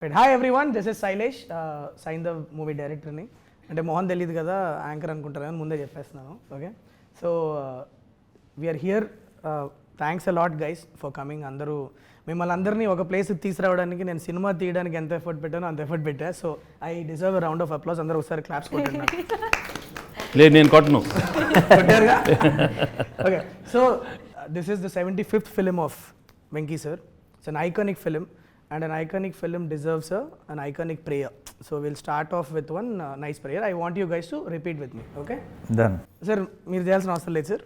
Right. Hi everyone, this is Sailesh, Saindhav movie director ni. అంటే మోహన్ తెలియదు కదా anchor అనుకుంటారు కానీ ముందే చెప్పేస్తున్నాను. Okay, so we're here. Thanks a lot guys for coming. అందరూ మిమ్మల్ని అందరినీ ఒక ప్లేస్కి తీసుకురావడానికి నేను సినిమా తీయడానికి ఎంత ఎఫర్ట్ పెట్టానో అంత ఎఫర్ట్ పెట్టా. So I deserve a round of applause. అందరూ ఒకసారి క్లాప్స్ కొట్టండి. లేదు నేను కొట్టను. కొట్టారుగా. Okay, so this is the 75th film of Venky sir. It's an iconic film. And an iconic film deserves an iconic prayer. So we'll start off with one nice prayer. I want you guys to repeat with me. Okay? Done. Sir, మీరు చేయాల్సిన అవసరం లేదు sir.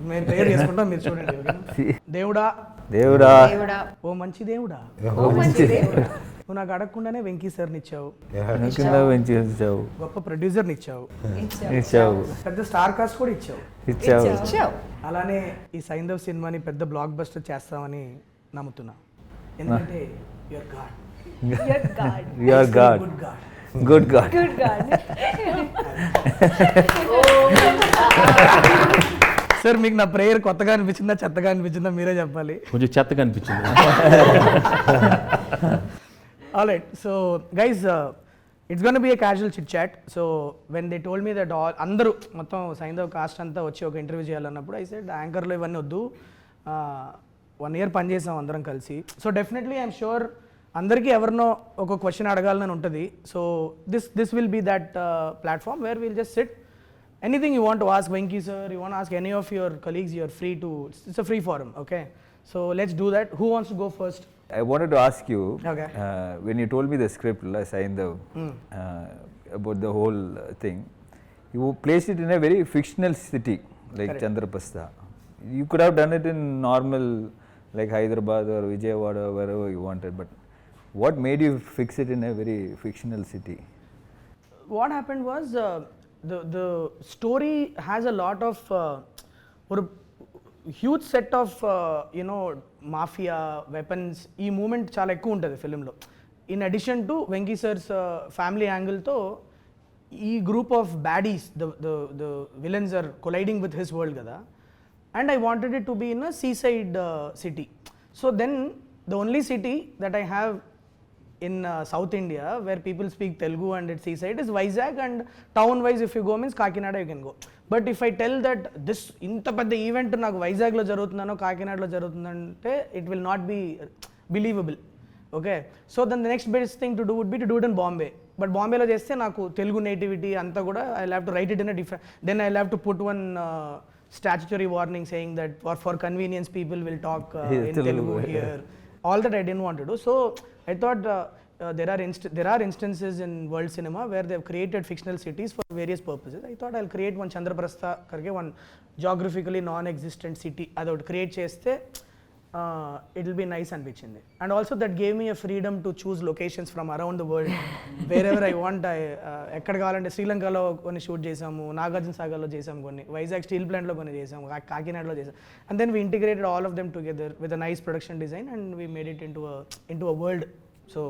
మేము prayer చేసుకుంటాం, మీరు చూడండి. Okay? దేవుడా దేవుడా ఓ మంచి దేవుడా, ఓ మంచి దేవుడా, నువ్వు నాకు అడగకుండానే వెంకీ సార్ని ఇచ్చావు, గొప్ప ప్రొడ్యూసర్ని ఇచ్చావు, పెద్ద స్టార్ కాస్ట్ కూడా ఇచ్చావు. అలానే ఈ సైంధవ్ సినిమాని పెద్ద బ్లాక్ బస్టర్ చేస్తామని నమ్ముతున్నా. ఎందుకంటే your God. Your God, good God. Sir మీకు నా ప్రేయర్ కొత్తగా అనిపించిందా చెత్తగా అనిపించిందా మీరే చెప్పాలి. కొంచెం చెత్తగా అనిపించింది. Alright, so guys, it's gonna be a casual chit chat. So when they told me that అందరూ మొత్తం సైంధవ్ కాస్ట్ అంతా వచ్చి ఒక ఇంటర్వ్యూ చేయాలన్నప్పుడు ఐ సెడ్ యాంకర్లో ఇవన్నీ వద్దు, 1 year పనిచేసాం అందరం కలిసి. సో డెఫినెట్లీ ఐఎమ్ షూర్ అందరికీ ఎవరినో ఒక క్వశ్చన్ అడగాలని ఉంటుంది. So this will be that platform where will just sit. Anything you want to ask Venky sir, you want ask any of your colleagues, you're free to. It's a free form. Okay, so let's do that. Who wants to go first? I wanted to ask you, okay, when you told me the script, Saindhav, about the whole thing, you placed it in a very fictional city like Chandraprastha. You could have done it in normal like Hyderabad or Vijayawada, wherever you wanted, but what made you fix it in a very fictional city? What happened was the story has a lot of or huge set of mafia weapons. ఈ moment చాలా ఎక్కువ ఉంటుంది ఫిలింలో. In addition to Venky sir's family యాంగిల్తో ఈ group of baddies, the villains are colliding with his world కదా. And I wanted it to be in a seaside city. So then the only city that I have in South India where people speak Telugu and it's seaside is Vizag, and town wise if you go means Kakinada you can go. But if I tell that this inta pedda event naku Vizag lo jarugutundano Kakinada lo jarugutundante, it will not be believable. Okay, so then the next best thing to do would be to do it in Bombay. But Bombay lo chesthe naku Telugu nativity anta kuda I'll have to write it in a different, then I'll have to put one statutory warning saying that for convenience people will talk in Telugu here. All that I didn't want to do. So I thought there are instances in world cinema where they have created fictional cities for various purposes. I thought I'll create one Chandraprastha karke, one geographically non-existent city. I would create chesthe it will be nice అనిపించింది. And also that gave me a freedom to choose locations from around the world wherever I want. ఎక్కడ కావాలంటే శ్రీలంకలో కొన్ని shoot చేసాము, నాగార్జున సాగర్లో చేసాము, కొన్ని Vizag steel ప్లాంట్లో కొన్ని చేసాము, కాకినాడలో చేసాము. And then we integrated all of them together with a nice production design and we made it into a world. So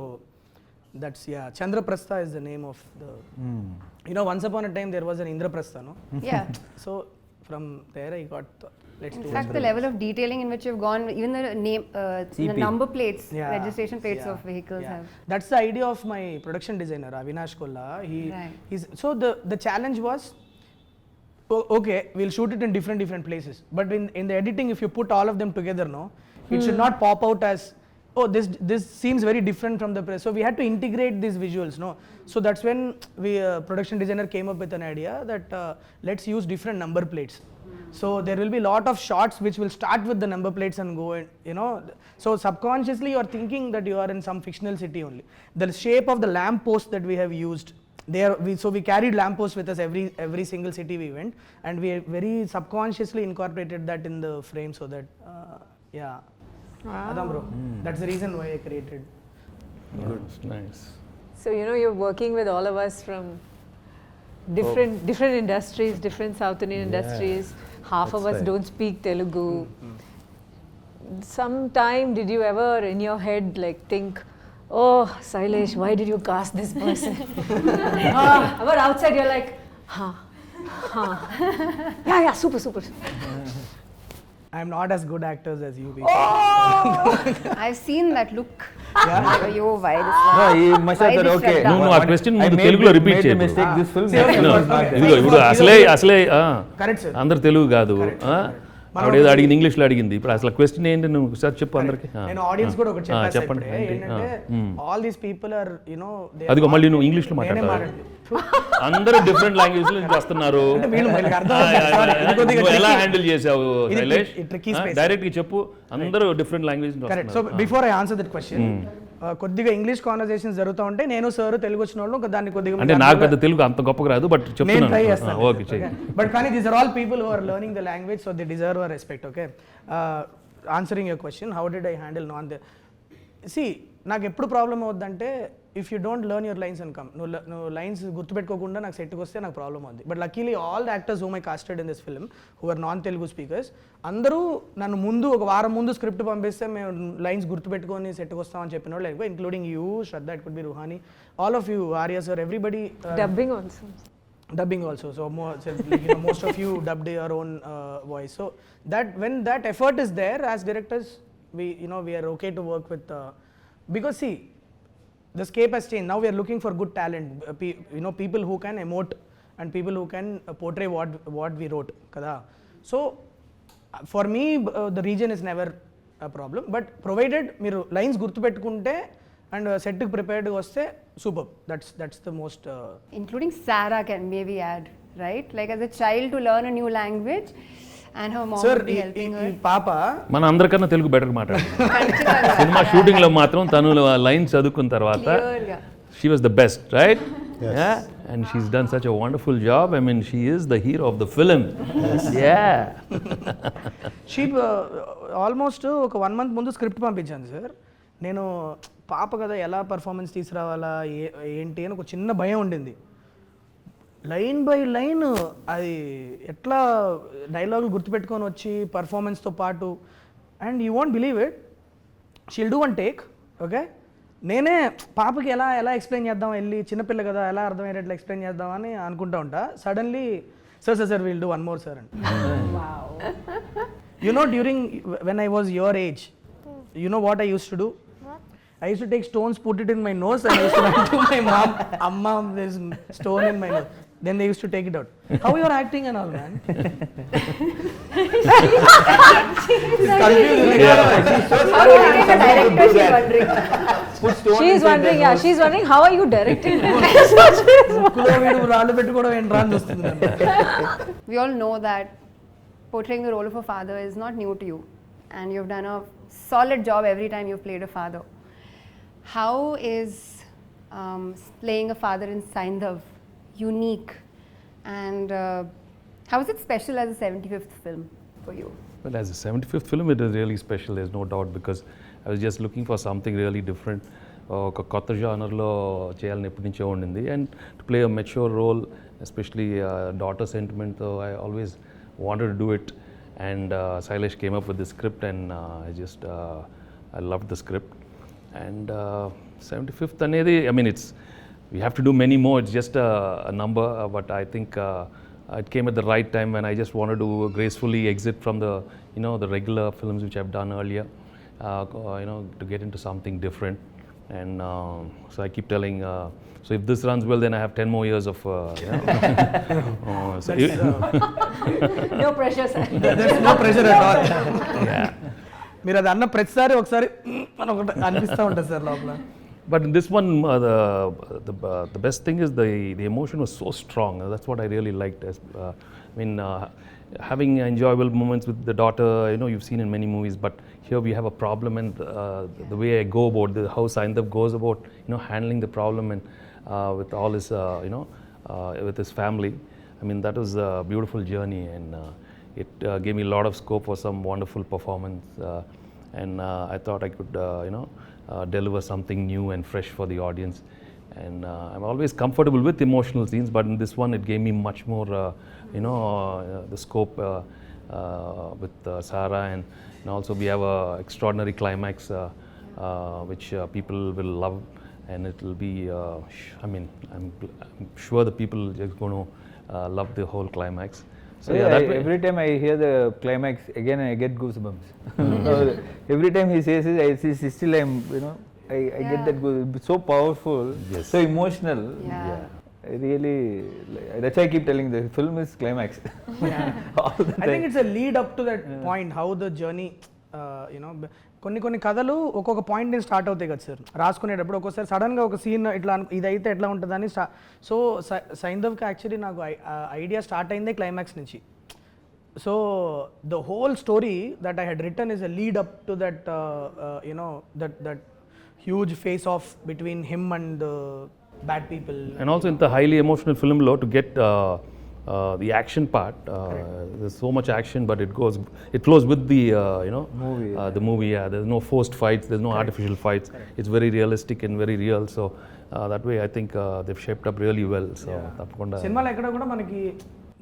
that's, yeah, Chandraprastha is the name of the once upon a time there was an Indraprastha, no? Yeah. So from there I got let's do in fact the level of detailing in which you've gone, even the name, the number plates, registration plates of vehicles have. That's the idea of my production designer Avinash Kolla. He's so the challenge was, okay, we'll shoot it in different places, but in the editing if you put all of them together, no, it should not pop out as, oh, this seems very different from the press. So we had to integrate these visuals, no. So that's when we production designer came up with an idea that let's use different number plates. So there will be lot of shots which will start with the number plates and go, and so subconsciously you are thinking that you are in some fictional city only. The shape of the lamp post that we have used there, so we carried lamp posts with us every single city we went, and we very subconsciously incorporated that in the frame so that yeah. Wow. Adam bro, that's the reason why I created. Good, nice. So you're working with all of us from different industries, different South Indian industries. Half of us don't speak Telugu. Sometime did you ever in your head like think, oh Sailesh, why did you cast this person? But outside you're like, yeah, super. I'm not as good actors as you people. Oh! I've seen that look. Yo, why this No, one? he must have Why thought, this okay. shutdown? No, ఆ question I ముందు made- తెలుగులో repeat made the చేయకు. mistake, this film See, okay, was not there. ఇప్పుడు అసలే Correct, sir. అందరు తెలుగు కాదు ఆవిడ ఏదో అడిగింది ఇంగ్లీష్లో అడిగింది ఇప్పుడు అసలు క్వశ్చన్ ఏంటి నువ్వు ఒకసారి చెప్పు అందరికి నేను ఆడియన్స్ కూడా ఒకటి చెప్పాను చెప్పండి ఏంటంటే all these people are you know అదిగో మళ్ళీ నువ్వు ఇంగ్లీష్లో మాట్లాడాలి అందరూ డిఫరెంట్ లాంగ్వేజ్ నుంచి వస్తున్నారు నువ్వు ఎలా హ్యాండిల్ చేసావు శైలేష్ డైరెక్ట్ గా చెప్పు అందరూ డిఫరెంట్ లాంగ్వేజ్ నుంచి correct. So before I answer that question కొద్దిగా ఇంగ్లీష్ కాన్వర్సేషన్స్ జరుగుతూ ఉంటే నేను సార్ తెలుగు వచ్చిన వాళ్ళు దాన్ని కొద్దిగా అంటే నాకు పెద్ద తెలుగు అంత గొప్పగా రాదు బట్ నేను ట్రై చెప్తున్నాను చేస్తాను. ఓకే చెయ్యి బట్ కానీ these are all people who are learning the language so they deserve our respect. Okay, answering your question how did I handle non the C నాకు ఎప్పుడు ప్రాబ్లం అవుద్దంటే if you don't learn your lines and come నువ్వు lines గుర్తుపెట్టుకోకుండా నాకు సెట్కి వస్తే నాకు problem అవుద్ది. But luckily all the actors whom I casted in this film who are non Telugu speakers అందరూ నన్ను ముందు ఒక వారం ముందు స్క్రిప్ట్ పంపిస్తే మేము లైన్స్ గుర్తుపెట్టుకొని సెట్కి వస్తామని చెప్పిన వాళ్ళు ఎక్కువ including you Shraddha, it could be Ruhani, all of you, Arya sir, everybody. Dubbing also. Dubbing also, so more, so, like, you know, most of you dubbed your own voice. So that when that effort is there, as directors, we are okay to work with because see, the scape has changed. Now we are looking for good talent, people who can emote and people who can portray what we wrote, kada. So for me, the region is never a problem, but provided మీరు lines గుర్తుపెట్టుకుంటే and set prepared వస్తే super. That's the most Including Sarah can maybe add, right? Like as a child to learn a new language and her mom sir would be helping her. పాప మన అందరికన్నా Telugu better మాట్లాడుతుంది cinema shooting లో మాత్రం తను line చదువుకున్న తర్వాత Clear గా. she was the best, right? Yeah, and she's done such a wonderful job. I mean, she is the hero of the film. Yeah. She almost ఒక 1 month ముందు script పంపించాను sir. నేను పాప కదా ఎలా పర్ఫార్మెన్స్ తీసుకురావాలా ఏంటి అని ఒక చిన్న భయం ఉండింది. లైన్ బై లైన్ అది ఎట్లా డైలాగులు గుర్తుపెట్టుకొని వచ్చి పర్ఫార్మెన్స్తో పాటు and you won't believe it she'll do one take. Okay, నేనే పాపకి ఎలా ఎక్స్ప్లెయిన్ చేద్దాం, వెళ్ళి చిన్నపిల్ల కదా ఎలా అర్థమయ్యేటట్లు ఎక్స్ప్లెయిన్ చేద్దామని అనుకుంటా ఉంటా. Suddenly sir will do one more sir and during when I was your age what I use to do? I used to take stones, put it in my nose, and I used to run to my mom, Amma, there's stone in my nose. Then they used to take it out. How you are acting and all, man? She's wondering, she's wondering how are you directing? We all know that portraying the role of a father is not new to you, and you've done a solid job every time you've played a father. How is playing a father in Saindhav unique, and how is it special as a 75th film for you? Well, as a 75th film, it is really special, there's no doubt, because I was just looking for something really different. ఒక కొత్త జానర్లో చేయాలని ఎప్పటి నుంచో ఉండింది, and to play a mature role, especially daughter సెంటిమెంట్తో I always wanted to do it. And Sailesh came up with the script, and I loved the script. And 75th అనేది, I mean, we have to do many more, it's just a number, but I think it came at the right time when I just wanted to gracefully exit from the regular films which I've done earlier, to get into something different. And so I keep telling, so if this runs well, then I have 10 more years of No pressure, sir. There's no pressure at all. Yeah. మీరు అది అన్న ప్రతిసారి ఒకసారి మనం ఒకటి అనిపిస్తూ ఉంటుంది sir లోపల. But in this one, the best thing is the emotion was so strong. That's what I really liked. Having enjoyable moments with the daughter, you've seen in many movies, but here we have a problem, and the way I go about how Saindhav goes about, handling the problem and with all his, with his family. I mean, that was a beautiful journey, and it gave me a lot of scope for some wonderful performance. And I thought I could, deliver something new and fresh for the audience. And I'm always comfortable with emotional scenes, but in this one it gave me much more, the scope with Sarah, and also we have a extraordinary climax which people will love, and it will be, I'm sure the people are going to love the whole climax. So every time I hear the climax again, I get goosebumps. Every time he says it, I still am, I get that so powerful, Yes. so emotional. Yeah. I really, that's why I keep telling the film is climax. All the I think time. it's a lead up to that point, how the journey, కొన్ని కథలు ఒక్కొక్క point నుంచి start అవుతాయి కదా sir, రాసుకునేటప్పుడు ఒక్కోసారి సడన్గా ఒక scene ఇట్లా ఇది అయితే ఎట్లా ఉంటుందని సో సైంధవ్కి యాక్చువల్లీ నాకు ఐడియా స్టార్ట్ అయిందే క్లైమాక్స్ నుంచి. So the whole story that I had written is a lead up to that that huge face of between him and bad people. And also in the highly emotional film law, to get the action part, there's so much action, but it flows with the Movie. the movie. Yeah, there's no forced fights, there's no artificial fights. It's very realistic and very real. So that way, I think they've shaped up really well. So tapakunda సినిమాలో ఎక్కడ కూడా మనకి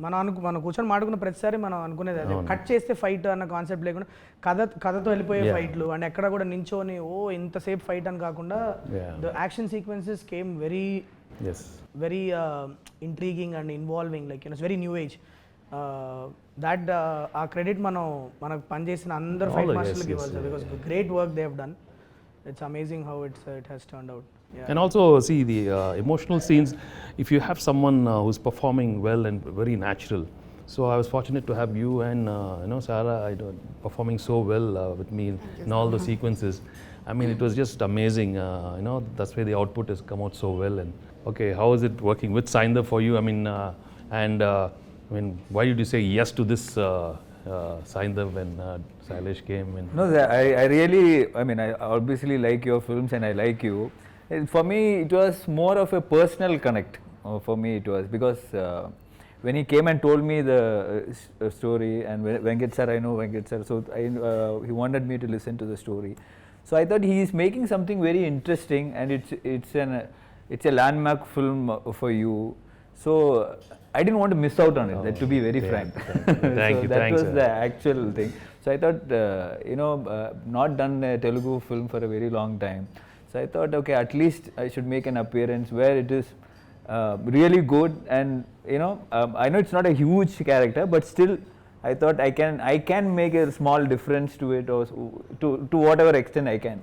మనం కూర్చొని మాడుకున్న ప్రతిసారి మనం అనుకునేది అదే, కట్ చేస్తే ఫైట్ అన్న కాన్సెప్ట్ లేకుండా కథతో వెళ్ళిపోయే ఫైట్లు అండ్ ఎక్కడ కూడా నించోని ఇంతసేపు ఫైట్ అని కాకుండా the action sequences came very intriguing and involving, like it's very new age. That ఆ క్రెడిట్ మనకు పనిచేసిన అందరు ఫైట్ మాస్టర్లకు ఇవ్వాలి sir, because great work they have done. It's amazing how it has turned out. And also, see, the emotional scenes, if you have someone who's performing well and very natural. So I was fortunate to have you and Sarah performing so well with me in all the sequences. I mean, it was just amazing. That's why the output has come out so well. And okay, how is it working with Saindhav for you? I mean, why did you say yes to this Saindhav when Sailesh came? No, I really, I obviously like your films and I like you. For me, it was more of a personal connect. For me, it was because when he came and told me the story, and Venkat sir, I know Venkat sir, so he wanted me to listen to the story. So I thought he is making something very interesting, and it's a landmark film for you. So I didn't want to miss out on it. To be very frank. Thank you. That was sir. the actual thing. So I thought, not done a Telugu film for a very long time. So I thought, okay, at least I should make an appearance where it is really good, and I know it's not a huge character, but still I thought I can make a small difference to it, or to whatever extent I can.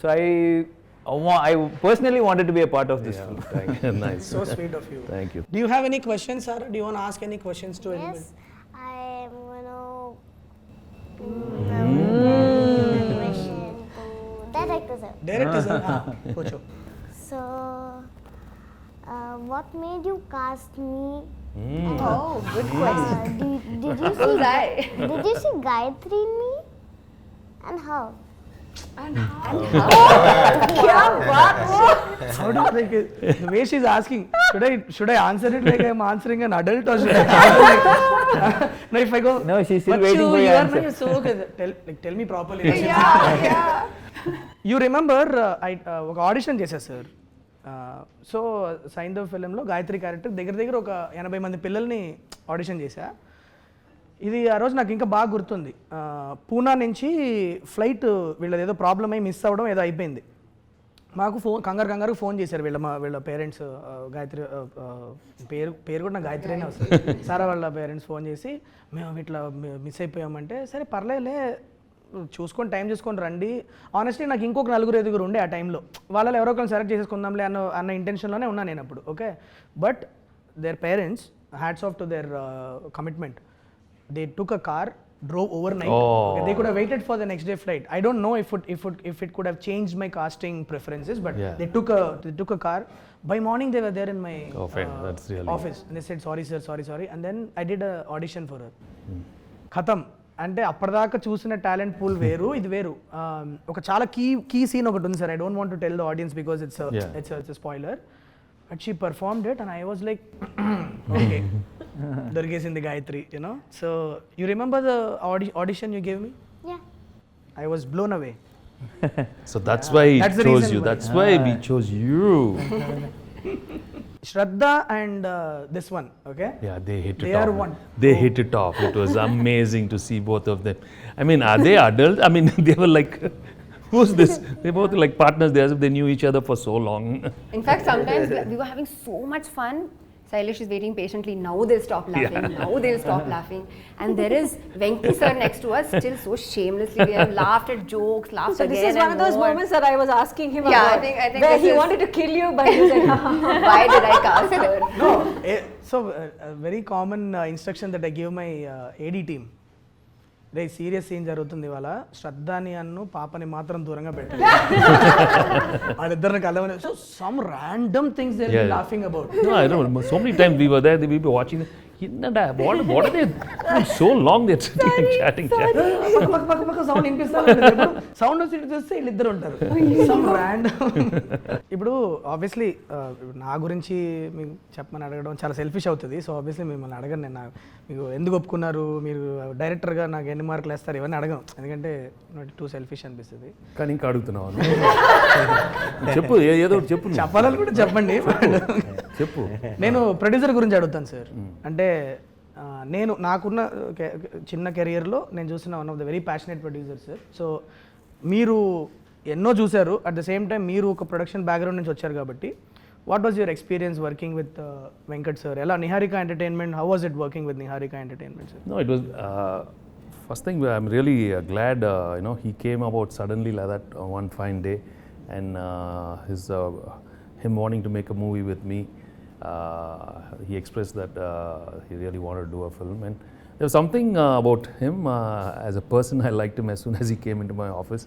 So I personally wanted to be a part of this film. Thank you. Nice. So sweet of you. Thank you. Do you have any questions, Sarah? Do you want to ask any questions to anybody? Yes, I am question to director sir. Director sir, पूछो. So, what made you cast me? Oh, good question. Did you see Did you see Gayatri in me? And how? How do like the way she's asking? Should I answer it like I'm answering an adult, or should I? No, if I go. No, she's still "But waiting for you your are answer." not so good. Tell me properly. Yeah. You remember ఒక audition చేశా sir. So Saindhav ఫిలింలో Gayatri character దగ్గర ఒక 80 మంది పిల్లల్ని audition చేశా. ఇది ఆ రోజు నాకు ఇంకా బాగా గుర్తుంది. పూనా నుంచి ఫ్లైట్ వీళ్ళది ఏదో ప్రాబ్లం అయ్యి మిస్ అవ్వడం ఏదో అయిపోయింది. మాకు కంగారు ఫోన్ చేశారు వీళ్ళ పేరెంట్స్. గాయత్రి పేరు కూడా నాకు గాయత్రి అనే వస్తుంది. సారా వాళ్ళ పేరెంట్స్ ఫోన్ చేసి, మేము ఇట్లా మిస్ అయిపోయామంటే, సరే పర్లేదులే చూసుకొని టైం చూసుకొని రండి. ఆనెస్ట్లీ నాకు ఇంకొక 4-5 ఉండే ఆ టైంలో, వాళ్ళలో ఎవరో ఒకరిని సెలెక్ట్ చేసేసుకుందాంలే అన్న ఇంటెన్షన్లోనే ఉన్నాను నేను అప్పుడు. Okay, but their parents, hats off to their commitment. They took a car, drove overnight. Okay, they could have waited for the next day flight. I don't know if it could have changed my casting preferences, but they took a car. By morning they were there in my That's really office, and they said sorry sir, sorry, and then I did a audition for her. Khatam. అంటే అప్పటిదాకా చూసిన talent pool వేరు, ఇది వేరు. ఒక చాలా key scene ఒకటి ఉంది sir. I don't want to tell the audience because it's spoiler. But she performed it and I was like, okay, దొరికేసింది Gayatri, So you remember the audition you gave me? Yeah. I was blown away. So that's why we That's the chose reason you. why. That's why we chose you. Shraddha and this one, okay? Yeah, they hit it They off. are one. They hit it off. It was amazing to see both of them. I mean, are they adults? I mean, they were like, who's this? They both like partners. They knew each other for so long. In fact, sometimes we were having so much fun. Sailesh is waiting patiently. Now they'll stop laughing. Now they'll stop laughing. And there is Venki sir next to us, still so shamelessly. We have laughed at jokes, laughed So again. this is one of those moments that I was asking him Yeah, about. I think where this he is- wanted to kill you, but he said, Why did I cast her? No, so a very common instruction that I give my AD team. రే serious scene జరుగుతుంది ఇవాళ శ్రద్ధాని అన్ను పాపని మాత్రం దూరంగా పెట్టాలి వాళ్ళిద్దరిని కలవని so some random things they are laughing about No, I don't know. So many times we were there, we were watching. What are they? So long they're sitting and chatting. పక్క sound వినిపిస్తారు sound వచ్చి చూస్తే వీళ్ళిద్దరు ఉంటారు some random ఇప్పుడు obviously నా గురించి మీకు చెప్పమని అడగడం చాలా సెల్ఫిష్ అవుతుంది సో ఆబ్వియస్లీ మిమ్మల్ని అడగను నేను మీకు ఎందుకు ఒప్పుకున్నారు మీరు డైరెక్టర్గా నాకు ఎన్ని మార్కులు వేస్తారు ఇవన్నీ అడగను ఎందుకంటే టూ సెల్ఫిష్ అనిపిస్తుంది కానీ ఇంకా అడుగుతున్నావు చెప్పు ఏదో ఒకటి చెప్పు చెప్పాలని కూడా చెప్పండి చెప్పు నేను ప్రొడ్యూసర్ గురించి అడుగుతాను సార్ అంటే నేను నాకున్న చిన్న కెరియర్లో నేను చూసిన one of the very passionate producer sir so మీరు ఎన్నో చూశారు అట్ ద సేమ్ టైం మీరు ఒక ప్రొడక్షన్ బ్యాక్గ్రౌండ్ నుంచి వచ్చారు కాబట్టి what was your experience working with Venkat sir ఎలా Niharika Entertainment how was it working with Niharika Entertainment sir No, it was first thing. I'm really glad he came about suddenly like that one fine day, and him wanting to make a movie with me. He expressed that he really wanted to do a film, and there was something about him as a person. I liked him as soon as he came into my office,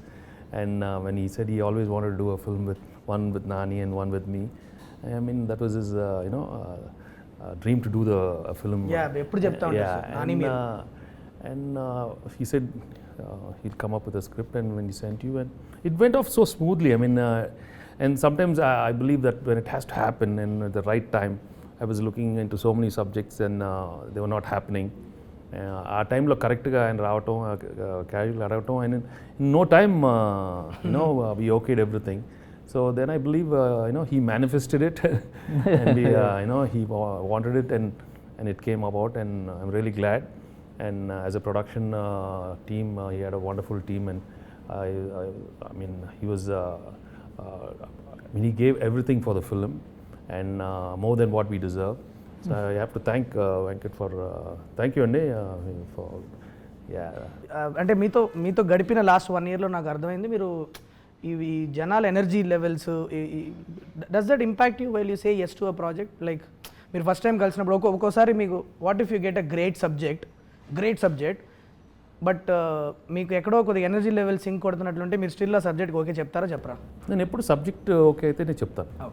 and when he said he always wanted to do a film with one with Nani and one with me. I mean that was his dream to do a film. Yeah, ఎప్పుడు చెప్తా ఉంటారు sir Nani మీరు and he said he'll come up with a script, and when he sent you, and it went off so smoothly. I mean, and sometimes I believe that when it has to happen and at the right time, I was looking into so many subjects and they were not happening. ఆ టైంలో కరెక్ట్గా ఆయన రావటం క్యాజువల్గా అడగటం and in no time we okayed everything. So then I believe he manifested it and he wanted it and it came about, and I'm really glad. And as a production team, he had a wonderful team, and I mean he was he gave everything for the film, and more than what we deserve. So I have to thank Venkat for thank you Andi for అంటే మీతో గడిపిన last 1 yearలో నాకు అర్థమైంది మీరు ఇవి జనాల energy levels does that impact you while you say yes to a project like మీరు first time కలిసినప్పుడు ఒక్కోసారి మీకు what if you get a great subject but మీకు ఎక్కడో కొద్దిగా ఎనర్జీ లెవెల్ సింక్ కొడుతున్నట్లుంటే మీరు స్టిల్ ఆ సబ్జెక్ట్ ఓకే చెప్తారా చెప్పరా నేను ఎప్పుడు సబ్జెక్ట్ ఓకే అయితే నేను చెప్తాను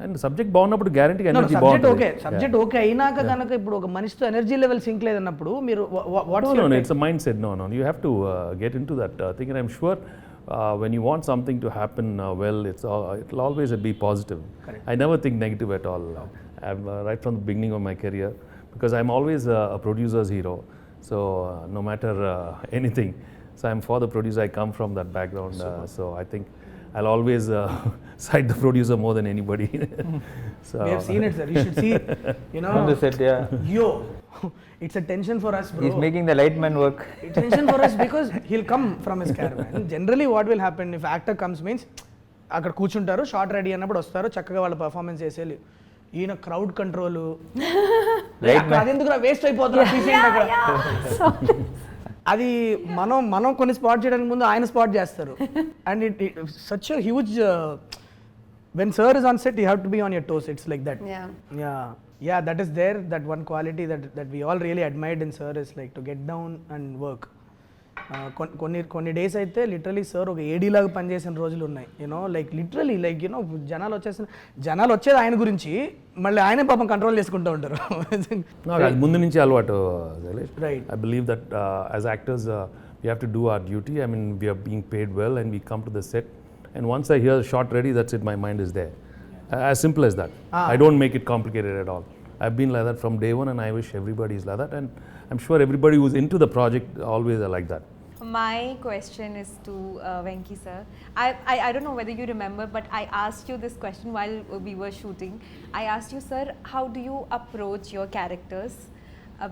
అండ్ సబ్జెక్ట్ బాగున్నప్పుడు గ్యారంటీగా ఎనర్జీ సబ్జెక్ట్ ఓకే అయినాక కనుక ఇప్పుడు ఒక మనిషితో ఎనర్జీ లెవెల్ సింక్ లేదన్నప్పుడు మీరు No, it's a mindset. No, you have to get into that thing, and I'm sure when you want something to happen well, it'll always be positive. Correct. I never think negative at all. I'm right from the beginning of my career, because I'm always a producer's hero. So no matter anything, so I'm for the producer. I come from that background, so I think I'll always cite the producer more than anybody. So we have seen it, sir. You should see, On the set, yeah. Yo, it's a tension for us, bro. He's making the light man work. It's tension for us because he'll come from his caravan. Generally what will happen if actor comes means అక్కడ కూర్చుంటారు short ready అన్నప్పుడు వస్తారు చక్కగా వాళ్ళ performance చేసేయాలి ఈయన crowd control అదెందుకు waste అయిపోతుంది అక్కడ అది మనం కొన్ని స్పాట్ చేయడానికి ముందు ఆయన స్పాట్ చేస్తారు and it such a huge when sir is on set you have to be on your toes it's like that yeah that is there, that one quality that we all really admired in sir is like to get down and work. కొన్ని days అయితే literally sir ఒక ఏడీ లాగా పనిచేసిన రోజులు ఉన్నాయి like literally like జనాలు వచ్చేది ఆయన గురించి మళ్ళీ ఆయనే పాపం కంట్రోల్ చేసుకుంటూ ఉంటారు అది ముందు నుంచి అలవాటు. Right. I believe that as actors we have to do our duty. I mean we are being paid well and we come to the set, and once I hear shot ready, that's it, my mind is there. As simple as that. I don't make it complicated at all. I've been like that from day one, and I wish everybody is like that, and I'm sure everybody who's into the project always are like that. My question is to Venki sir. I don't know whether you remember, but I asked you this question while we were shooting. I asked you, sir, how do you approach your characters?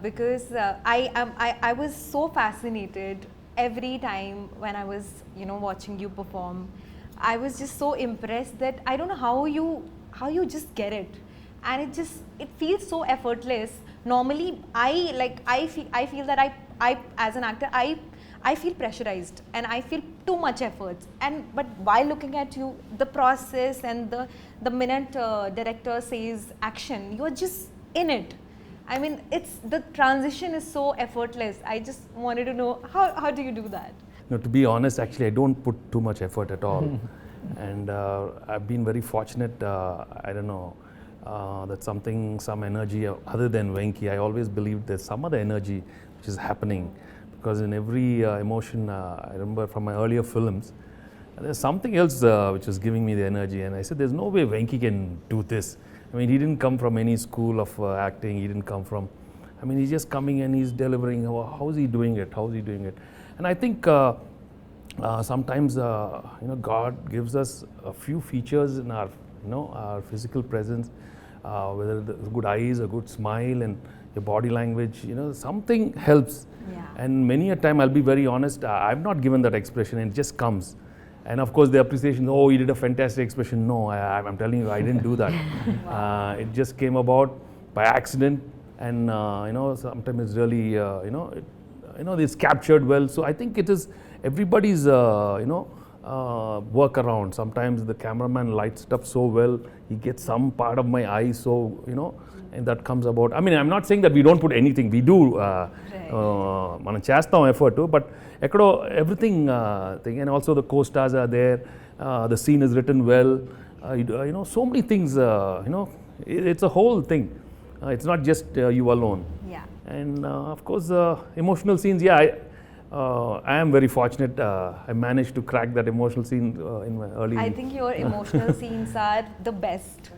Because I was so fascinated every time when I was watching you perform. I was just so impressed that I don't know how you just get it. and it feels so effortless. Normally, I feel that I as an actor I feel pressurized and I feel too much effort. But while looking at you, the process and the minute director says action, you're just in it. I mean, the transition is so effortless. I just wanted to know how do you do that? No, to be honest, actually, I don't put too much effort at all. And I've been very fortunate, I don't know, that some energy other than Venki. I always believed there's some other energy which is happening. Because in every emotion, I remember from my earlier films, there's something else which was giving me the energy. And I said, there's no way Venki can do this. I mean, he didn't come from any school of acting. He didn't come from, I mean, he's just coming and he's delivering. How is he doing it? How is he doing it? And I think sometimes, God gives us a few features in our, our physical presence, whether the good eyes, a good smile, and your body language, something helps. Yeah. And many a time, I'll be very honest, I've not given that expression, and it just comes. And of course, the appreciation, oh, you did a fantastic expression. No, I'm telling you, I didn't do that. Wow. It just came about by accident, and sometimes it's really, it's captured well. So I think it is everybody's, work around. Sometimes the cameraman lights it up so well, he gets some part of my eye, so, and that comes about. I mean, I'm not saying that we don't put anything. We do, మనం చేస్తాం effort, but everything thing, and also the co-stars are there, the scene is written well, so many things, it's a whole thing. It's not just you alone. Yeah. And of course, emotional scenes, I am very fortunate. I managed to crack that emotional scene in my early. I think your emotional scenes are the best.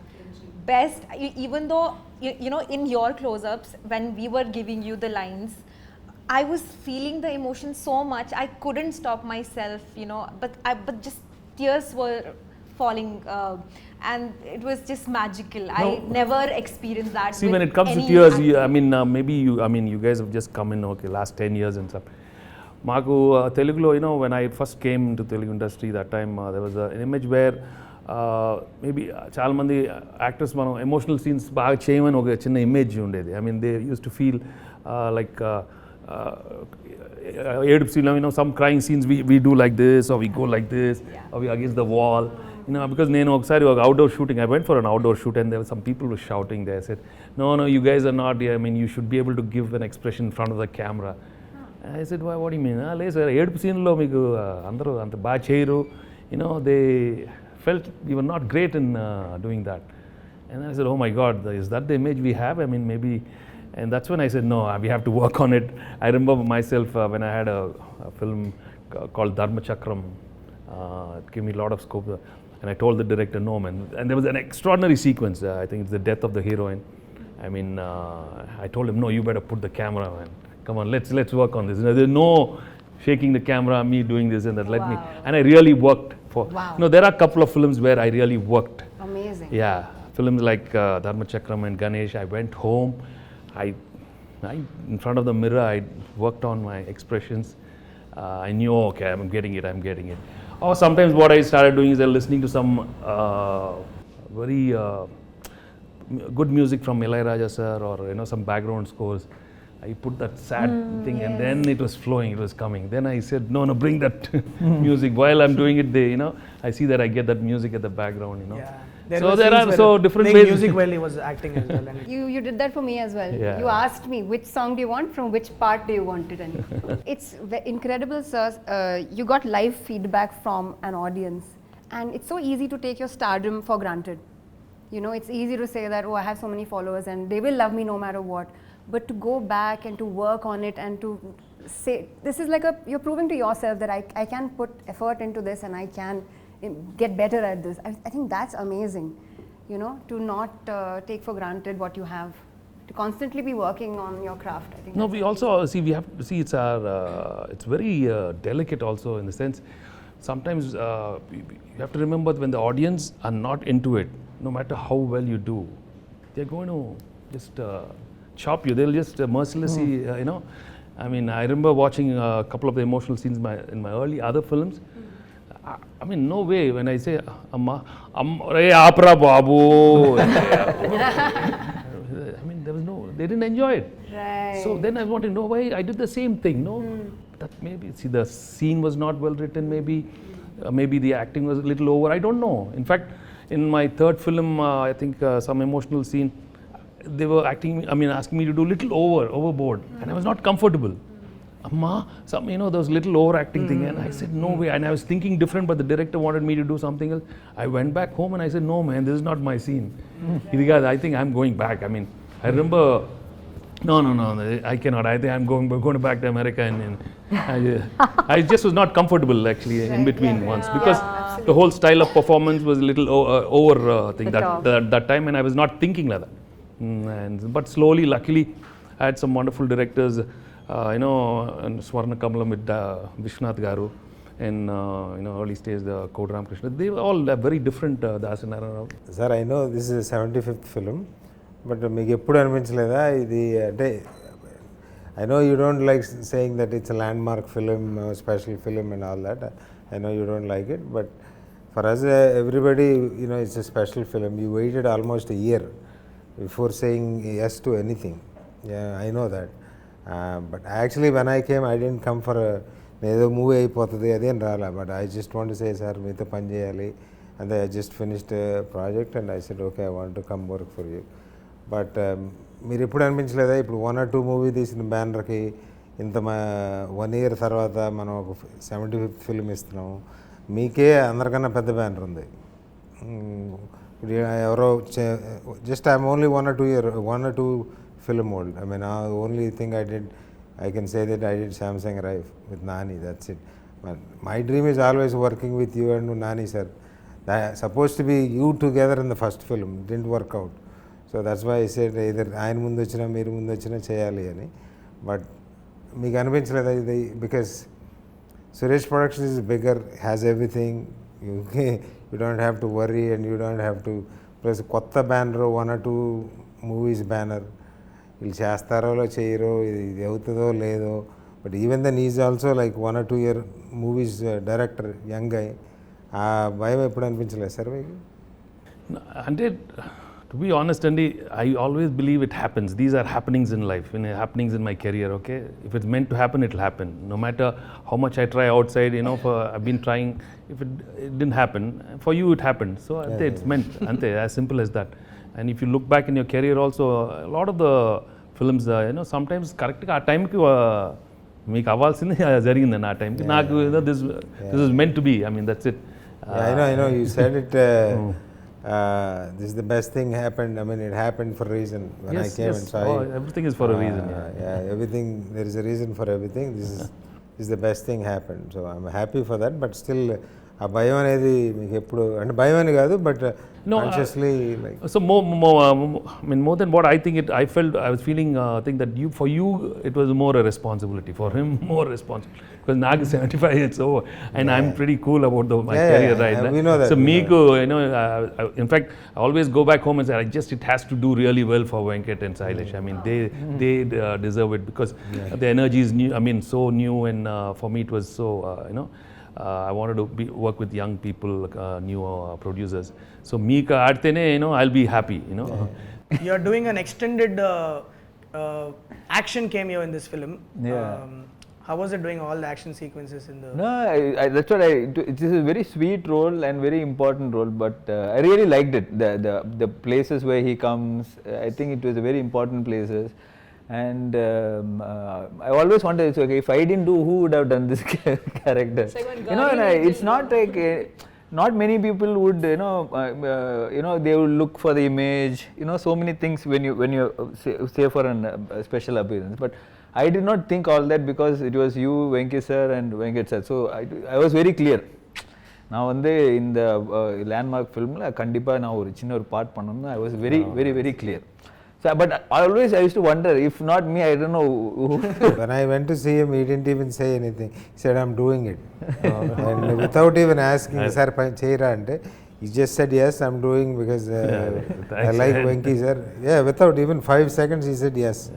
Even though, in your close-ups, when we were giving you the lines, I was feeling the emotion so much, I couldn't stop myself, but just tears were falling, and it was just magical. No. I never experienced that. See, when it comes to tears, maybe you guys have just come in, last 10 years and stuff. Maku Telugulo, when I first came to Telugu industry, that time there was an image where maybe చాలా మంది actors మనం emotional scenes బాగా చేయమని ఒక చిన్న image ఉండేది. I mean, they used to feel like ఏడుపు సీన్లో, some crying scenes we do like this, or we go like this, or we against the wall. Because నేను ఒకసారి ఒక outdoor shooting, I went for an outdoor shoot, and there were some people were shouting there. I said, no, you guys are not, I mean, you should be able to give an expression in front of the camera. I said, what do you mean? లేదు sir, ఏడుపు సీన్లో మీకు అందరూ అంత బాగా చేయరు. They felt we were not great in doing that. And I said, oh my God, is that the image we have? I mean, maybe. And that's when I said, no, we have to work on it. I remember myself when I had a film called Dharma Chakram. It gave me a lot of scope. And I told the director, no, man. And there was an extraordinary sequence. I think it's the death of the heroine. I mean, I told him, no, you better put the camera, man. Come on, let's work on this. There's no shaking the camera, me doing this and that. Let me. And I really worked for. Wow. There are a couple of films where I really worked. Amazing. Yeah, films like Dharma Chakram and Ganesh. I went home. I in front of the mirror, I worked on my expressions. I knew, okay, I'm getting it. Or sometimes what I started doing is listening to some very good music from Ilayaraja sir, or some background scores. I put that sad thing, and then it was flowing, it was coming. Then I said, no, bring that music. While I'm doing it, I see that I get that music at the background, Yeah. So there are so different ways. Music while he was acting as well. And You did that for me as well. Yeah. You asked me which song do you want, from which part do you want it, and it's incredible, sir. You got live feedback from an audience, and it's so easy to take your stardom for granted. It's easy to say that, oh, I have so many followers and they will love me no matter what. But to go back and to work on it and to say, this is like you're proving to yourself that I can put effort into this and I can get better at this. I think that's amazing, to not take for granted what you have, to constantly be working on your craft. I think. No, we also see, we have to see, it's very delicate also, in the sense, sometimes you have to remember when the audience are not into it, no matter how well you do, they're going to just chop you. They'll just mercilessly, I mean, I remember watching a couple of the emotional scenes in my early other films. I mean, no way. When I say, Amma, hey, Apra Babu. I mean, there was no, they didn't enjoy it. Right. So then I want to know why I did the same thing. No, that maybe, see, the scene was not well written, maybe the acting was a little over. I don't know. In fact, in my third film, I think some emotional scene, they were asking me to do little overboard, and I was not comfortable. Amma, those little overacting thing, and I said no way, and I was thinking different, but the director wanted me to do something else. I went back home and I said, no man, this is not my scene. I think I'm going back. I mean, I remember, no, I cannot. I think I'm going back to America, and I just was not comfortable actually in between once, because the whole style of performance was a little over thing that time, and I was not thinking like that. But slowly, luckily, I had some wonderful directors, and Swarna Kamalam with Vishwanath Garu, and early stage the Kodram Krishna. They were all very different. Das and Arya. Sir, I know this is a 75th film, but మీకు ఎప్పుడు అనిపించలేదా ఇది అంటే I know you don't like saying that it's a landmark film, special film and all that. I know you don't like it, but for us, everybody, it's a special film. You waited almost a year before saying yes to anything. Yeah, I know that. But actually, when I came, I didn't come for ఏదో movie అయిపోతుంది అదేం రాలా, but I just want to say sir మీతో పని చేయాలి, and I just finished a project and I said okay, I want to come work for you. But మీరు ఎప్పుడు అనిపించలేదా ఇప్పుడు 1 or 2 మూవీ తీసిన బ్యానర్కి ఇంత 1 year తర్వాత మనం ఒక 75th ఫిల్మ్ ఇస్తున్నాము, మీకే అందరికన్నా పెద్ద బ్యానర్ ఉంది. ఇప్పుడు ఎవరో just I'm only 1 or 2 film old. I mean, the only thing I can say that I did Samsung Rife with Nani, that's it. But my dream is always working with you and Nani sir. That supposed to be you together in the first film, it didn't work out. So that's why I said either ఆయన ముందు వచ్చినా మీరు ముందు వచ్చినా చేయాలి అని. But మీకు అనిపించలేదా ఇది, because Suresh Productions is bigger, has everything, you don't have to worry and you don't have to, plus కొత్త బ్యానర్ 1 or 2 మూవీస్ బ్యానర్, వీళ్ళు చేస్తారో చేయరో, ఇది అవుతుందో లేదో, but even then is also like 1 or 2 year movies director, young అయ్యి, ఆ భయం ఎప్పుడు అనిపించలేదు సార్ మీకు? అంటే to be honest, Andy, I always believe it happens. These are happenings in life, happenings in my career, okay? If it's meant to happen, it'll happen. No matter how much I try outside, I've been trying, if it didn't happen, for you it happened. So it's meant, ante, as simple as that. And if you look back in your career also, a lot of the films, sometimes correct గా ఆ టైంకి మీకు అవ్వాల్సింది జరిగిందండి. ఆ టైంకి నాకు this is meant to be. I mean, that's it. I know you said it. This is the best thing happened. I mean, it happened for a reason. When I came and saw you, everything is for a reason. Yeah, everything, there is a reason for everything. This is the best thing happened. So I'm happy for that. But still, ఆ భయం అనేది మీకు ఎప్పుడు, అంటే భయం అని కాదు, but consciously like, so more than what I think I was feeling think that for you it was more a responsibility, for him more responsibility, because Nag is 75, it's over, and I'm pretty cool about my career right now. We know that. So Meeku, in fact, I always go back home and say, it has to do really well for Venkat and Sailesh. I mean, they deserve it, because the energy is new. I mean, so new, and for me it was so I wanted to work with young people, new producers. So Meeka aadtene, I'll be happy, You're doing an extended action cameo in this film. Yeah. How was it doing all the action sequences in the... No, that's what it is a very sweet role and very important role, but I really liked it. The places where he comes, I think it was a very important places. And I always wondered, okay, if I didn't do, who would have done this character? It's not like not many people would, they would look for the image, so many things when you say for a special appearance. But I did not think all that, because it was you, Venki sir, and Venkat sir. So I was very clear. நான் வந்து இந்த landmark ஃபிலிமில் கண்டிப்பாக நான் ஒரு சின்ன ஒரு part பண்ணணும்னு I was very, very, very clear. So, but always I used to wonder, if not me, I don't know who. When I went to see him, he didn't even say anything. He said, I'm doing it. And without even asking, sir, cheyra ante, He just said yes, I'm doing because I thanks, like man. Venki sir. Yeah, without even 5 seconds, he said yes.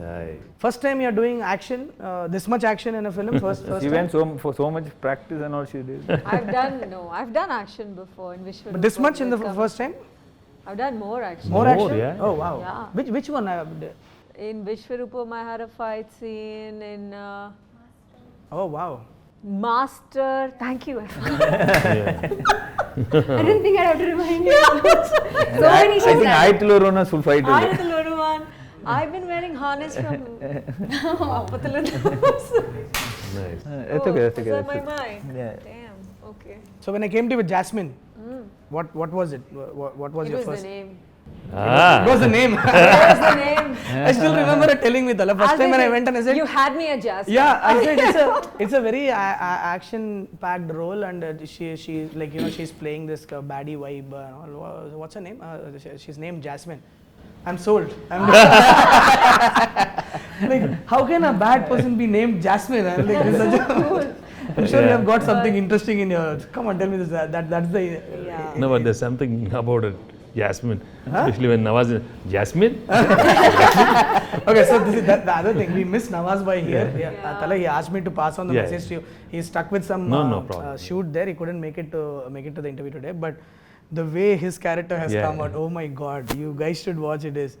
First time you're doing action, this much action in a film. First She time. went for so much practice and all she did. I've done action before in Vishwarupa. But this much in the with, first time? I've done more action. More action? yeah. Oh wow. Yeah. Which one? In Vishwarupa, I had a fight scene. In Oh wow. Master, thank you. I didn't think I'd have to remind you. So many I think Aitlu Rona's full fight. I've been wearing harness from Nice. That's okay. That's okay. Is that That's my okay. mind? Yeah. Damn, okay. So when I came to with Jasmine, what was it? What was It your was first? the name. It was the name. It was the name. I still remember her telling me the first time when I went and I said, you had me at Jasmine. yeah, I said it's a very action-packed role, and she like she's playing this baddie vibe. What's her name? She's named Jasmine. I'm sold. Like, how can a bad person be named Jasmine? I'm like, this is such a I'm sure you have got something interesting in your. Come on, tell me this. That's the. Yeah. No, but there's something about it. Jasmine, especially when Nawaz is Jasmine. Okay, so this is the other thing. We miss Nawaz Bhai here. Yeah. Tala, he asked me to pass on the Yeah. message to you. He's stuck with some No problem. shoot there. He couldn't make it to the interview today. But the way his character has Yeah. come out, oh my God! You guys should watch it.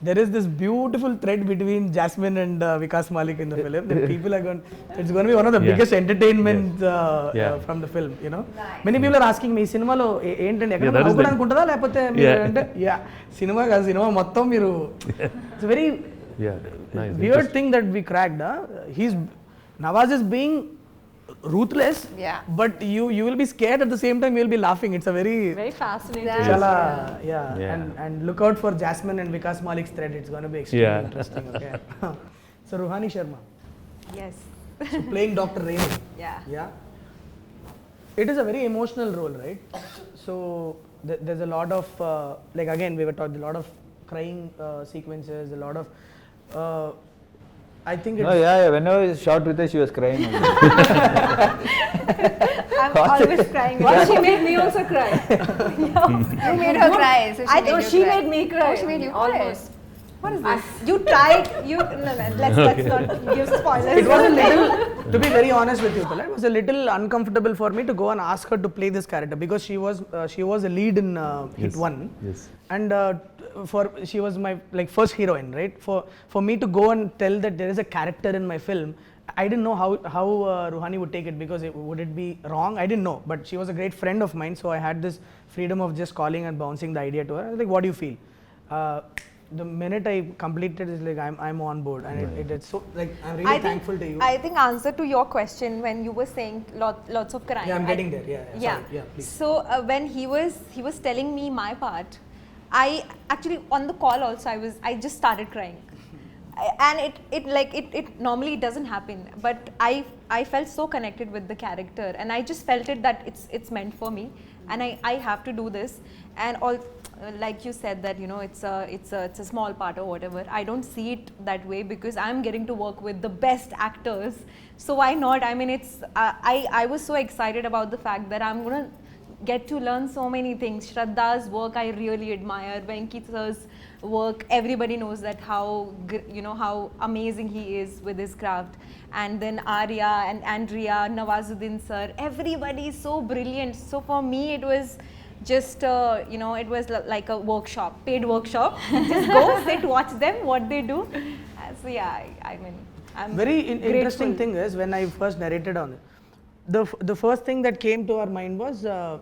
There is this beautiful thread between Jasmine and Vikas Malik in the film. The people are going. It's going to be one of the biggest entertainment from the film. Many people are asking me, cinema lo ఏంటండి ఎక్కడ that is నవ్వుకోవడానికి the- అనుకుంటుందా లేకపోతే మీరు అంటే cinema కాదు cinema మొత్తం మీరు it's very Yeah, nice. weird thing that we cracked. Nawaz is being ruthless, Yeah. but you will be scared at the same time. You will be laughing. It's a very Very fascinating. Yeah. chala, Yeah. And look out for Jasmine and Vikas Malik's thread. It's going to be extremely interesting. Okay. So Ruhani Sharma, Yes. so playing Dr. Raymond. Yeah. Yeah. It is a very emotional role, right? So there's a lot of like again we were taught a lot of crying sequences, a lot of I think it's No, yeah. Whenever I shot with her, she was crying. I'm always crying. Well, she made me also cry. You made her cry. So I thought she made me cry. Oh, she made you cry. Almost. What is this? You tried. Let's not give spoilers. It was a little, to be very honest with you, Tala, it was a little uncomfortable for me to go and ask her to play this character because she was a lead in Hit 1, Yes. and she was my like first heroine, right? For me to go and tell that there is a character in my film, I didn't know how Ruhani would take it because would it be wrong? I didn't know, but she was a great friend of mine, so I had this freedom of just calling and bouncing the idea to her. I was like, what do you feel? The minute I completed, it's like I'm on board, and it's so like I'm really thankful to you. I think answer to your question when you were saying lots of crying. Yeah, I'm getting there. Yeah. Sorry. Yeah, please. So when he was telling me my part, I actually on the call also I just started crying. And it normally it doesn't happen, but I felt so connected with the character, and I just felt it that it's meant for me, and I have to do this. And all like you said that it's a small part or whatever. I don't see it that way because I'm getting to work with the best actors, so why not? I mean, it's I was so excited about the fact that I'm gonna get to learn so many things. Shraddha's work I really admire. Venkatesh's work, everybody knows that how amazing he is with his craft. And then Arya and Andrea, Nawazuddin sir, everybody is so brilliant. So for me it was just it was like a workshop, paid workshop. Just go sit, watch them, what they do. So yeah, I mean, I'm Very grateful. interesting thing is when I first narrated on it, the first thing that came to our mind was a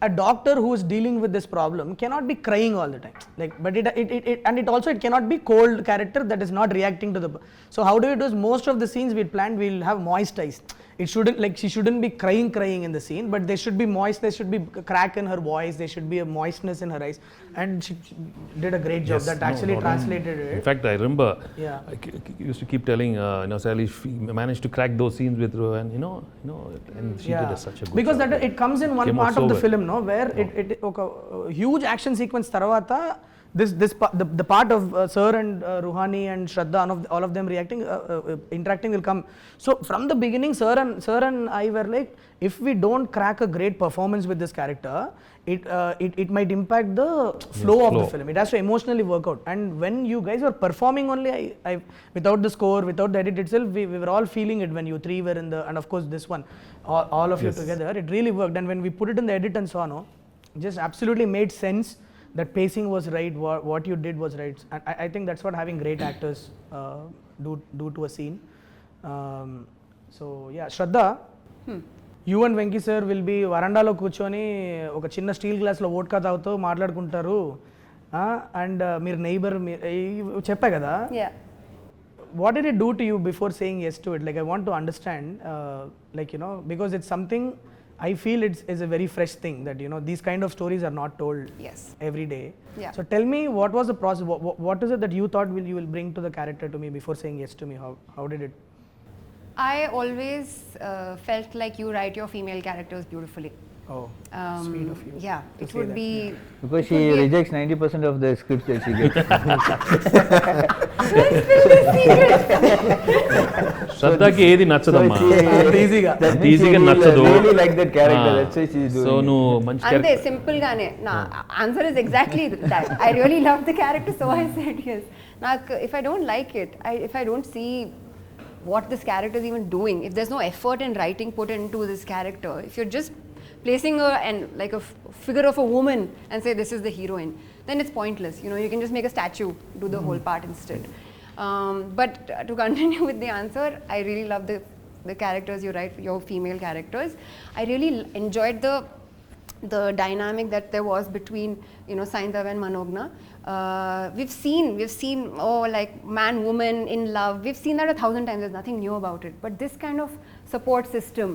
doctor who is dealing with this problem cannot be crying all the time. Like, but it also cannot be cold character that is not reacting to the. So how do we do? Most of the scenes we planned, we'll have moist eyes. It shouldn't she shouldn't be crying in the scene, but they should be moist. There should be a crack in her voice. There should be a moistness in her eyes, and she did a great job. Yes, That no, actually no, no. translated In it. fact, I remember Yeah. I used to keep telling Sailesh, managed to crack those scenes with Ruhani, and she did such a good because job. it comes in one Came out part so of the well. film, no, where it huge action sequence tarvata the part of Sir and Ruhani and Shraddha, all of them reacting, interacting will come. So from the beginning, Sir and I were like, if we don't crack a great performance with this character, it might impact the flow of the film. It has to emotionally work out. And when you guys were performing only, I without the score, without the edit itself, we were all feeling it when you three were in the, and of course this one, all of you together, it really worked. And when we put it in the edit and so on, just absolutely made sense. That pacing was right, what you did was right. And I think that's what having great actors do to a scene. So yeah, Shraddha, you and Venki sir will be varandalo కూర్చొని ఒక చిన్న steel గ్లాస్లో vodka తాగుతూ మాట్లాడుకుంటారు and మీరు neighbour చెప్పా కదా. What did it do to you before saying yes to it? Like I want to understand, like you know, because it's something I feel it's a very fresh thing that you know these kind of stories are not told every day. So tell me, what was the process? What is it that you thought you will bring to the character to me before saying yes to me? How did it? I always felt like you write your female characters beautifully. Oh, sweet of you. Yeah, it would be because she rejects 90% of the scripts that she gets. శ్రద్ధకి ఏది నచ్చదమ్మా, ఈజీగా నచ్చదు. Really like that character. That's why she is doing. So నువ్వు మంచి అంతే simple గానే నా answer is exactly that. I really love the character, so I said yes. నాకు if I don't like it, if I don't see what this character is even doing, if there's no effort in writing put into this character, if you're just placing her and like a figure of a woman and say this is the heroine, then it's pointless. You know, you can just make a statue do the whole part instead. But to continue with the answer, I really love the characters you write, your female characters. I really enjoyed the dynamic that there was between, you know, Saindhav and Manogna. We've seen like man woman in love, we've seen that 1,000 times. There's nothing new about it, but this kind of support system,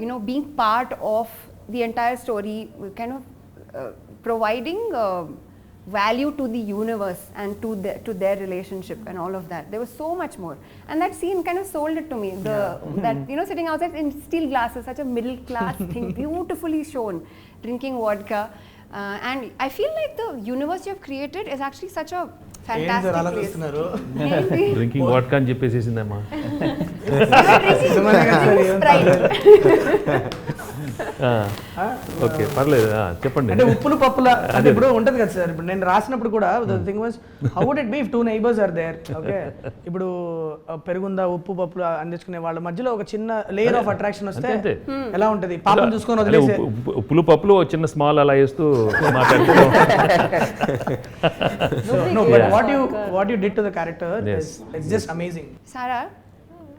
you know, being part of the entire story, kind of providing value to the universe and to their relationship and all of that. There was so much more, and that scene kind of sold it to me. That you know, sitting outside in steel glasses, such a middle class thing, beautifully shown, drinking vodka. And I feel like the universe you have created is actually such a fantastic place. Drinking vodka అని చెప్పేసేసిందమ్మా. Okay పర్లేదు, చెప్పండి. అంటే ఉప్పులు పప్పుల అంటే ఇప్పుడు ఉంటుంది కదా సార్, ఇప్పుడు నేను రాసినప్పుడు కూడా the thing was how would it be if 2 neighbors are there. Okay, ఇప్పుడు పెరుగుందా ఉప్పు పప్పులు అందించుకునే వాళ్ళ మధ్యలో ఒక చిన్న లేయర్ ఆఫ్ అట్రాక్షన్ వస్తే ఎలా ఉంటుంది? పాపం చూసుకొని వదిలేసే ఉప్పులు పప్పులు చిన్న స్మాల్ అలా వేస్తూ మాట్లాడుతూ. No, but what you did to the character is it's just amazing. Sarah,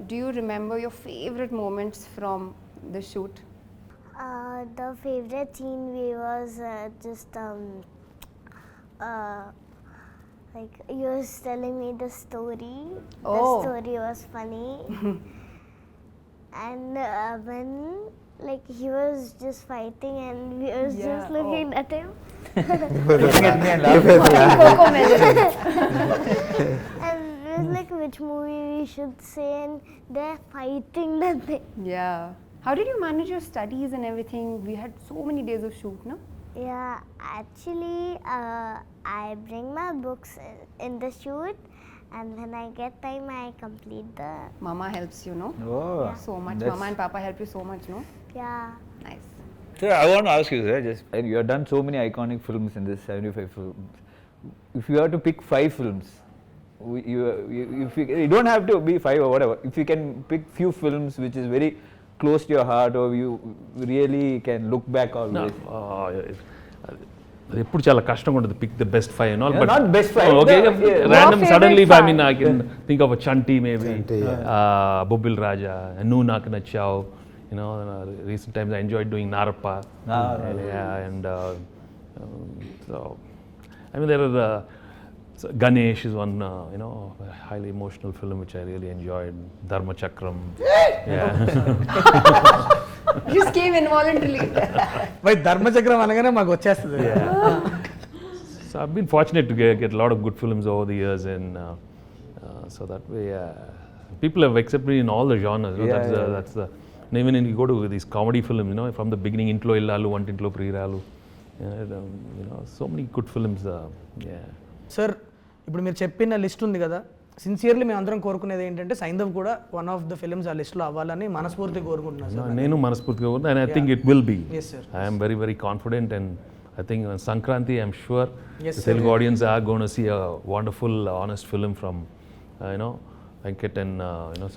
do you remember your favorite moments from the shoot? The favorite scene was just like you was telling me the story. The story was funny. And when like he was just fighting and we was just looking at him. Looking at me and laughing. And it was like which movie we should say, and they're fighting that thing. Yeah. How did you manage your studies and everything? We had so many days of shoot, no? Yeah, actually, I bring my books in the shoot, and when I get time, I complete the. Mama helps you, no? Oh, So much. Mama and Papa help you so much, no? Yeah. Nice. So I want to ask you, sir, just you have done so many iconic films in this 75 films. If you have to pick 5 films, you don't have to be 5 or whatever. If you can pick few films which is very close to your heart or you really can look back always. అది ఎప్పుడు చాలా కష్టంగా ఉంటుంది, pick the best 5 and all, but not best 5. okay, random suddenly favorite I mean I can think of a Chanti maybe, Bobbil Raja, Nu Nak Nachao, you know, recent times I enjoyed doing Narappa. Yeah, and so I mean there are so Ganesh is one, you know, highly emotional film which I really enjoyed. Dharma Chakram. Yeah. Just came involuntarily. By Dharmachakram అనగానే మాకు వచ్చేస్తుంది. So I've been fortunate to get a lot of good films over the years, and so that way people have accepted me in all the genres. You know, that's the and even when you go to these comedy films, you know, from the beginning, Intlo Illalu, Vantintlo Priralu, So many good films. Yeah. Sir ఇప్పుడు మీరు చెప్పిన list ఉంది కదా, sincerely మేము అందరం కోరుకునేది ఏంటంటే సైంధవ్ కూడా వన్ ఆఫ్ ద ఫిల్మ్స్ ఆ లిస్ట్లో అవ్వాలని మనస్ఫూర్తిగా కోరుకుంటున్నాను సార్. నేను మనస్ఫూర్తిగా కోరుకుంటున్నాను, and I think it will be. Yes, sir. I am very, very confident, and I think on Sankranti, I'm sure Yes, the sir. Telugu audience are going to see a wonderful, honest film from, Venkat and,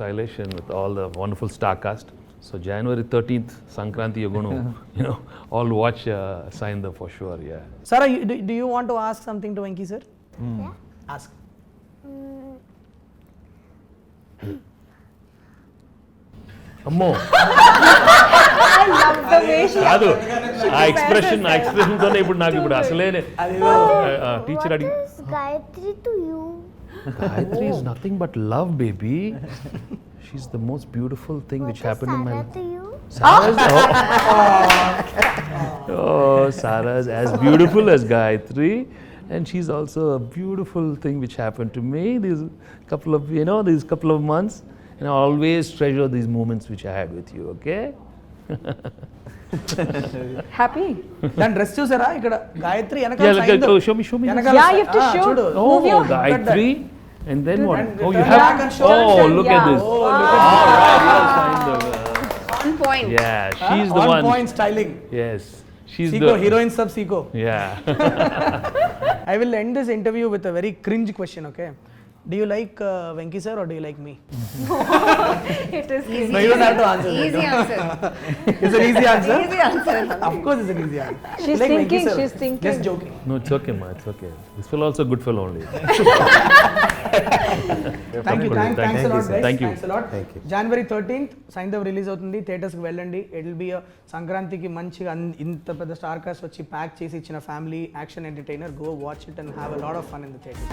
Sailesh, and with all the wonderful star cast. So January 13th, Sankranti, you're going to, all watch Saindhav for sure, yeah. Sir, do you want to ask something to Venki, sir? Yeah. Ask. Ammo. The way she కాదు ఆ expression తోనే ఇప్పుడు నాకు ఇప్పుడు అసలే teacher అడిగి What is Gayatri to you? Gayatri is nothing but love, baby. She's the most beautiful thing which What is happened in my Sarah life. to you? Sarah's, Sarah's as beautiful as Gayatri, and she's also a beautiful thing which happened to me these couple of months, and I always treasure these moments which I had with you, okay? Happy? దాని dress చూసారా ఇక్కడ Gayatri Yeah, వెనకాల show me. వెనకాల Yeah, you have to show. చూడు. Oh, Move your- Gayatri, and then what? And Oh, you turn have. back and show Oh, and look yeah. at this. Oh, look at All right, yes, Saindhav. On point. Yeah, she's the on one. point styling. Yes, she's Seiko, the heroine sub Seiko. Yeah. I will end this interview with a very cringe question, okay? Do you like Venki sir or do you like me? It is No, you don't have to answer that. Easy answer. It's an easy answer. Easy answer. Of course it's an easy answer. She's Like Venki thinking, sir. she's thinking. Just joking. No, it's okay, ma. It's okay. This fellow also a good fellow only. Thank you. Thanks a lot, guys. Thank you. Thanks a lot. Thank you. January 13th Saindhav release అవుతుంది, థియేటర్స్కి వెళ్ళండి. It will be సంక్రాంతికి మంచిగా ఇంత పెద్ద star cast వచ్చి pack చేసి ఇచ్చిన family action entertainer. Go watch it and have a lot of fun in the theatre.